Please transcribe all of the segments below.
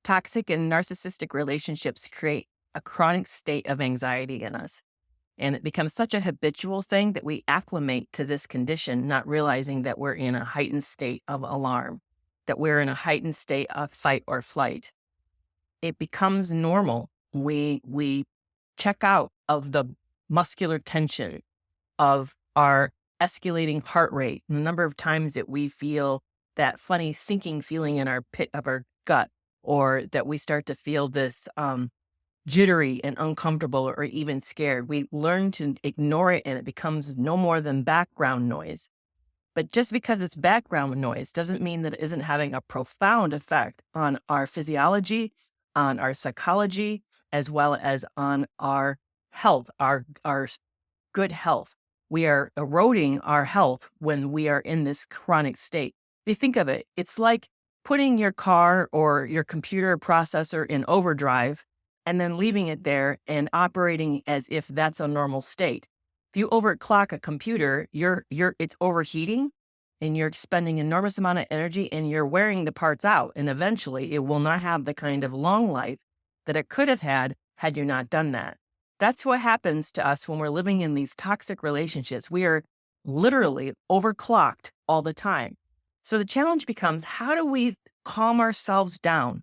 Toxic and narcissistic relationships create a chronic state of anxiety in us. And it becomes such a habitual thing that we acclimate to this condition, not realizing that we're in a heightened state of alarm, that we're in a heightened state of fight or flight. It becomes normal. We check out of the muscular tension of our escalating heart rate, and the number of times that we feel that funny sinking feeling in our pit of our gut, or that we start to feel this jittery and uncomfortable or even scared. We learn to ignore it and it becomes no more than background noise. But just because it's background noise doesn't mean that it isn't having a profound effect on our physiology, on our psychology, as well as on our health, our good health. We are eroding our health when we are in this chronic state. If you think of it, it's like putting your car or your computer processor in overdrive and then leaving it there and operating as if that's a normal state. If you overclock a computer, it's overheating and you're spending enormous amount of energy and you're wearing the parts out. And eventually it will not have the kind of long life that it could have had you not done that. That's what happens to us when we're living in these toxic relationships. We are literally overclocked all the time. So the challenge becomes, how do we calm ourselves down?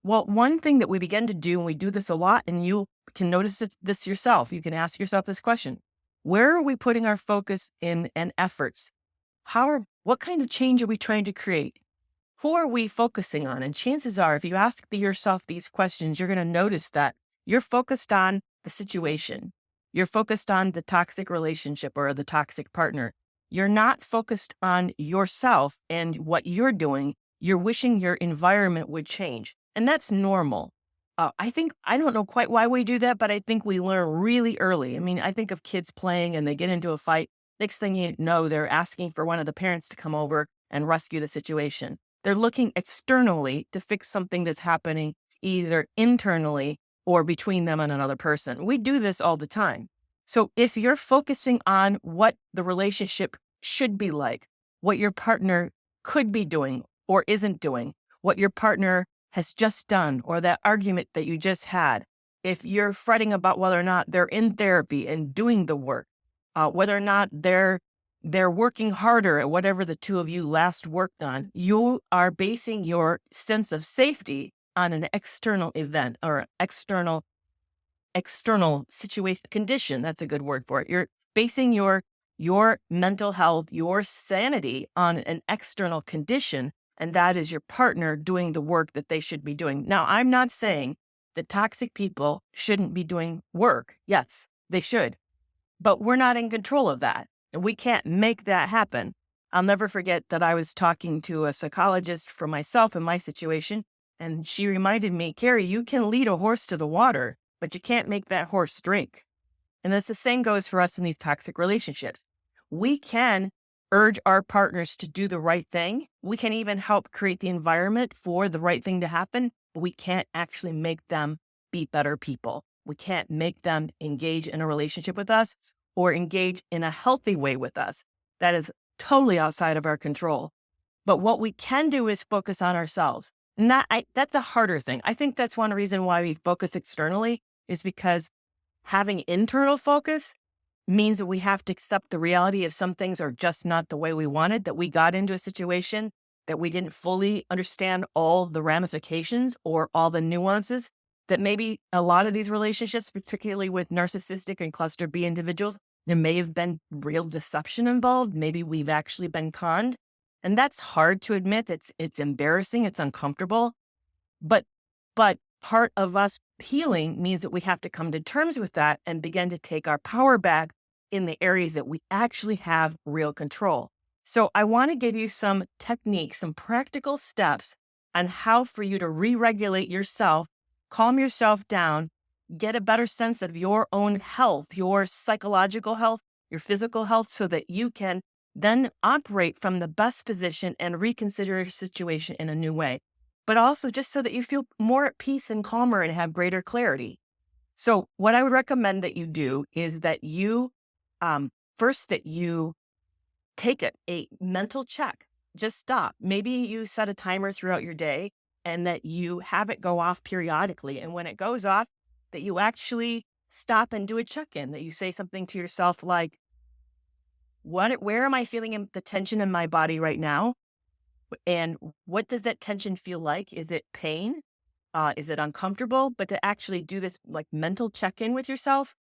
Well, one thing that we begin to do, and we do this a lot, and you can notice this yourself. You can ask yourself this question: where are we putting our focus in and efforts? What kind of change are we trying to create? Who are we focusing on? And chances are, if you ask yourself these questions, you're going to notice that you're focused on the situation. You're focused on the toxic relationship or the toxic partner. You're not focused on yourself and what you're doing. You're wishing your environment would change. And that's normal. I don't know quite why we do that, but I think we learn really early. I mean, I think of kids playing and they get into a fight. Next thing you know, they're asking for one of the parents to come over and rescue the situation. They're looking externally to fix something that's happening either internally or between them and another person. We do this all the time. So if you're focusing on what the relationship should be like, what your partner could be doing or isn't doing, what your partner has just done, or that argument that you just had, if you're fretting about whether or not they're in therapy and doing the work, whether or not they're working harder at whatever the two of you last worked on, you are basing your sense of safety on an external event or external situation, condition. That's a good word for it. You're basing your mental health, your sanity on an external condition, and that is your partner doing the work that they should be doing. Now, I'm not saying that toxic people shouldn't be doing work. Yes, they should, but we're not in control of that, and we can't make that happen. I'll never forget that I was talking to a psychologist for myself in my situation, and she reminded me, Carrie, you can lead a horse to the water, but you can't make that horse drink. And that's the same goes for us in these toxic relationships. We can urge our partners to do the right thing. We can even help create the environment for the right thing to happen, but we can't actually make them be better people. We can't make them engage in a relationship with us or engage in a healthy way with us. That is totally outside of our control. But what we can do is focus on ourselves. And that's a harder thing. I think that's one reason why we focus externally, is because having internal focus means that we have to accept the reality of some things are just not the way we wanted, that we got into a situation that we didn't fully understand all the ramifications or all the nuances, that maybe a lot of these relationships, particularly with narcissistic and cluster B individuals, there may have been real deception involved. Maybe we've actually been conned. And that's hard to admit. It's embarrassing. It's uncomfortable. But part of us healing means that we have to come to terms with that and begin to take our power back in the areas that we actually have real control. So I want to give you some techniques, some practical steps on how for you to re-regulate yourself, calm yourself down, get a better sense of your own health, your psychological health, your physical health, so that you can then operate from the best position and reconsider your situation in a new way. But also just so that you feel more at peace and calmer and have greater clarity. So what I would recommend that you do is that you, first that you take a mental check. Just stop. Maybe you set a timer throughout your day and that you have it go off periodically. And when it goes off, that you actually stop and do a check in, that you say something to yourself like, where am I feeling the tension in my body right now? And what does that tension feel like? Is it pain? Is it uncomfortable? But to actually do this like mental check in with yourself.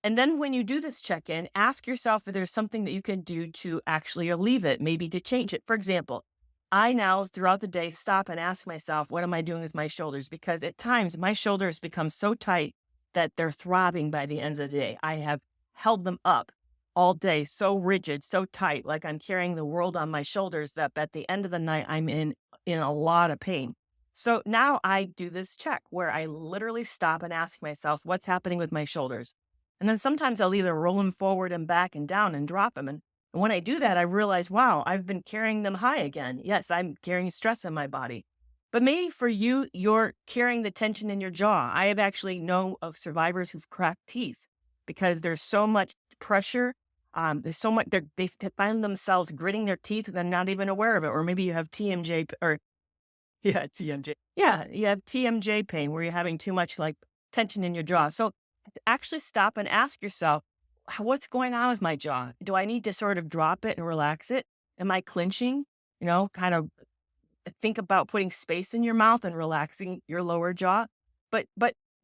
And then when you do this check in, ask yourself if there's something that you can do to actually relieve it, maybe to change it. For example, I now throughout the day stop and ask myself, what am I doing with my shoulders? Because at times my shoulders become so tight that they're throbbing by the end of the day. I have held them up all day, so rigid, so tight, like I'm carrying the world on my shoulders, that at the end of the night, I'm in a lot of pain. So now I do this check where I literally stop and ask myself, what's happening with my shoulders? And then sometimes I'll either roll them forward and back and down and drop them. And when I do that, I realize, wow, I've been carrying them high again. Yes, I'm carrying stress in my body. But maybe for you, you're carrying the tension in your jaw. I have actually known of survivors who've cracked teeth because there's so much pressure. There's so much, they find themselves gritting their teeth and they're not even aware of it. Or maybe you have TMJ or yeah, TMJ. Yeah, you have TMJ pain where you're having too much like tension in your jaw. So actually stop and ask yourself, what's going on with my jaw? Do I need to sort of drop it and relax it? Am I clenching? Kind of think about putting space in your mouth and relaxing your lower jaw. But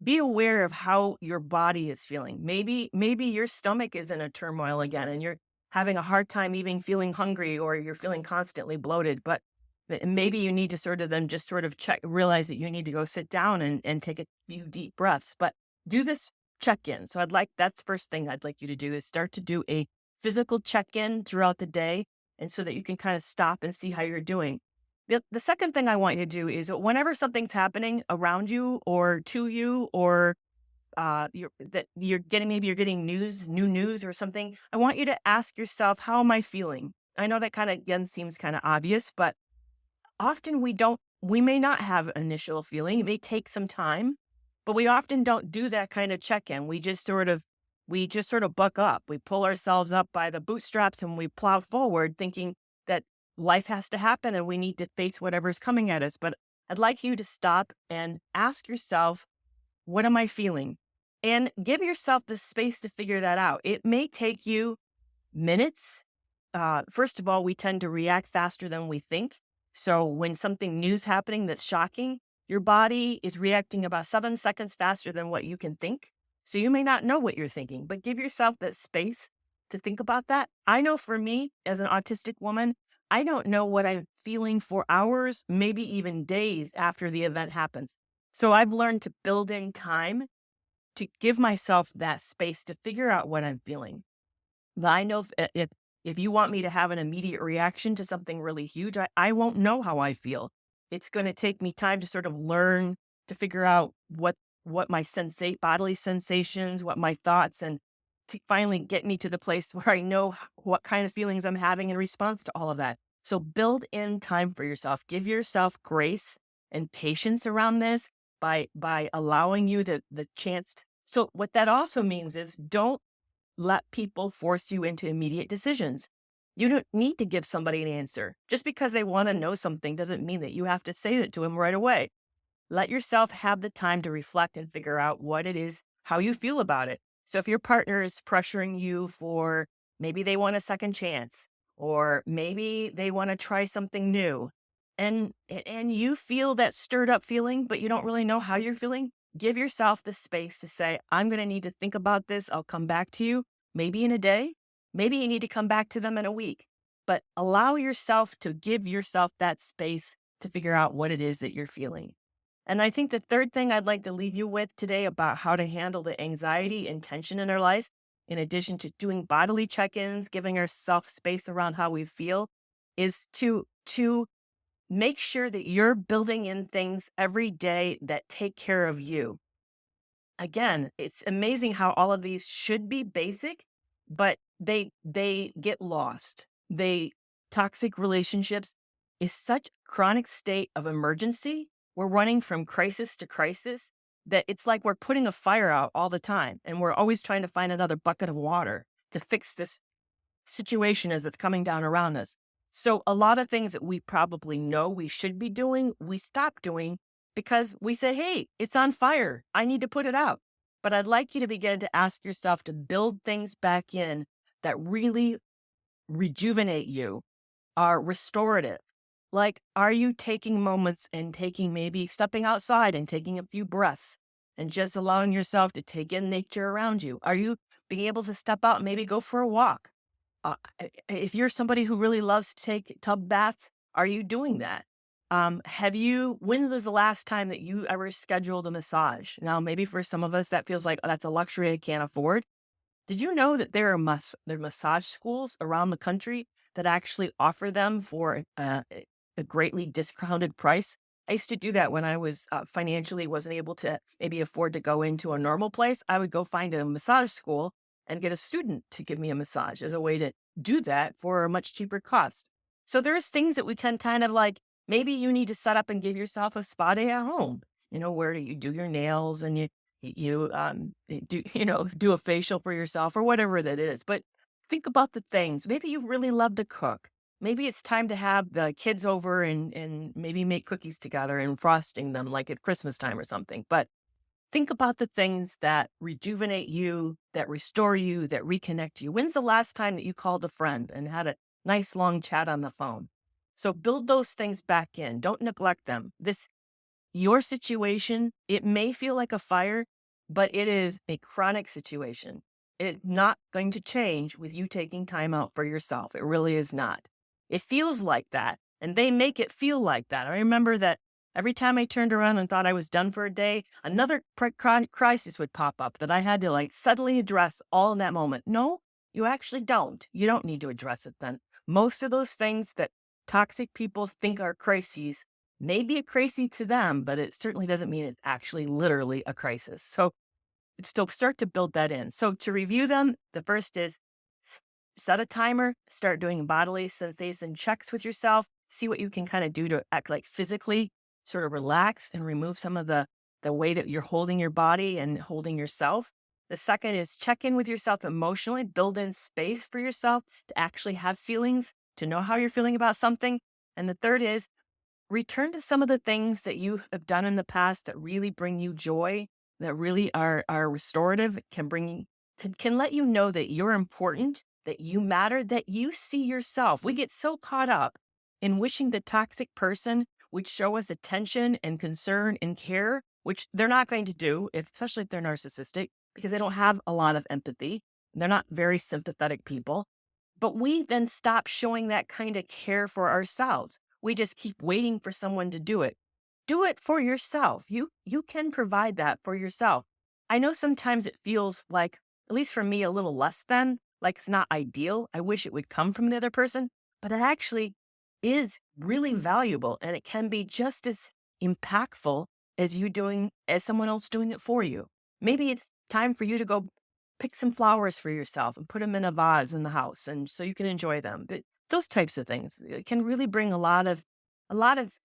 be aware of how your body is feeling. Maybe your stomach is in a turmoil again and you're having a hard time even feeling hungry, or you're feeling constantly bloated. But maybe you need to sort of then just sort of realize that you need to go sit down and take a few deep breaths. But do this check in. So that's the first thing I'd like you to do is start to do a physical check in throughout the day. And so that you can kind of stop and see how you're doing. The second thing I want you to do is whenever something's happening around you or to you, or you're getting new news or something, I want you to ask yourself, how am I feeling? I know that kind of again seems kind of obvious, but often we may not have an initial feeling. It may take some time, but we often don't do that kind of check-in. We just sort of buck up. We pull ourselves up by the bootstraps and we plow forward thinking that life has to happen and we need to face whatever's coming at us. But I'd like you to stop and ask yourself, what am I feeling? And give yourself the space to figure that out. It may take you minutes. First of all, we tend to react faster than we think. So when something new's happening that's shocking, your body is reacting about 7 seconds faster than what you can think. So you may not know what you're thinking, but give yourself that space to think about that. I know for me, as an autistic woman, I don't know what I'm feeling for hours, maybe even days after the event happens. So I've learned to build in time to give myself that space to figure out what I'm feeling. I know if you want me to have an immediate reaction to something really huge, I won't know how I feel. It's going to take me time to sort of learn to figure out what my bodily sensations, what my thoughts, and to finally get me to the place where I know what kind of feelings I'm having in response to all of that. So build in time for yourself. Give yourself grace and patience around this by allowing you the chance. So what that also means is don't let people force you into immediate decisions. You don't need to give somebody an answer. Just because they want to know something doesn't mean that you have to say it to them right away. Let yourself have the time to reflect and figure out what it is, how you feel about it. So if your partner is pressuring you for maybe they want a second chance, or maybe they want to try something new, and you feel that stirred up feeling, but you don't really know how you're feeling, give yourself the space to say, I'm going to need to think about this. I'll come back to you maybe in a day. Maybe you need to come back to them in a week, but allow yourself to give yourself that space to figure out what it is that you're feeling. And I think the third thing I'd like to leave you with today about how to handle the anxiety and tension in our life, in addition to doing bodily check-ins, giving ourselves space around how we feel, is to make sure that you're building in things every day that take care of you. Again, it's amazing how all of these should be basic, but they get lost. Toxic relationships is such a chronic state of emergency. We're running from crisis to crisis that it's like we're putting a fire out all the time, and we're always trying to find another bucket of water to fix this situation as it's coming down around us. So a lot of things that we probably know we should be doing, we stop doing because we say, hey, it's on fire. I need to put it out. But I'd like you to begin to ask yourself to build things back in that really rejuvenate you, are restorative. Like, are you taking moments and taking maybe stepping outside and taking a few breaths and just allowing yourself to take in nature around you? Are you being able to step out and maybe go for a walk? If you're somebody who really loves to take tub baths, are you doing that? When was the last time that you ever scheduled a massage? Now, maybe for some of us, that feels like, "Oh, that's a luxury I can't afford." Did you know that there are massage schools around the country that actually offer them for a greatly discounted price? I used to do that when I was financially wasn't able to maybe afford to go into a normal place. I would go find a massage school and get a student to give me a massage as a way to do that for a much cheaper cost. So there's things that we can kind of like, maybe you need to set up and give yourself a spa day at home, where you do your nails and do a facial for yourself or whatever that is. But think about the things. Maybe you really love to cook. Maybe it's time to have the kids over and maybe make cookies together and frosting them like at Christmas time or something. But think about the things that rejuvenate you, that restore you, that reconnect you. When's the last time that you called a friend and had a nice long chat on the phone? So build those things back in. Don't neglect them. Your situation, it may feel like a fire, but it is a chronic situation. It's not going to change with you taking time out for yourself. It really is not. It feels like that, and they make it feel like that. I remember that every time I turned around and thought I was done for a day, another crisis would pop up that I had to like suddenly address all in that moment. No, you actually don't. You don't need to address it then. Most of those things that toxic people think are crises may be a crisis to them, but it certainly doesn't mean it's actually literally a crisis. So start to build that in. So to review them, the first is s- set a timer, start doing bodily sensation checks with yourself, see what you can kind of do to act like physically sort of relax and remove some of the way that you're holding your body and holding yourself. The second is check in with yourself emotionally, build in space for yourself to actually have feelings, to know how you're feeling about something. And the third is return to some of the things that you have done in the past that really bring you joy, that really are restorative, can let you know that you're important, that you matter, that you see yourself. We get so caught up in wishing the toxic person would show us attention and concern and care, which they're not going to do, especially if they're narcissistic, because they don't have a lot of empathy. They're not very sympathetic people. But we then stop showing that kind of care for ourselves. We just keep waiting for someone to do it. Do it for yourself. You can provide that for yourself. I know sometimes it feels like, at least for me, a little less than, like it's not ideal. I wish it would come from the other person, but it actually is really valuable and it can be just as impactful as someone else doing it for you. Maybe it's time for you to go pick some flowers for yourself and put them in a vase in the house and so you can enjoy them. But those types of things can really bring a lot of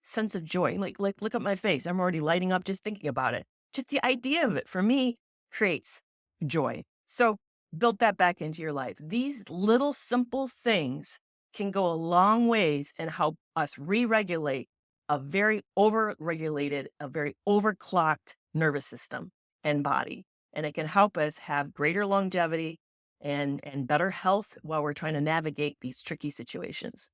sense of joy. Like look at my face. I'm already lighting up just thinking about it. Just the idea of it for me creates joy. So build that back into your life. These little simple things can go a long ways and help us re-regulate a very overclocked nervous system and body. And it can help us have greater longevity and better health while we're trying to navigate these tricky situations.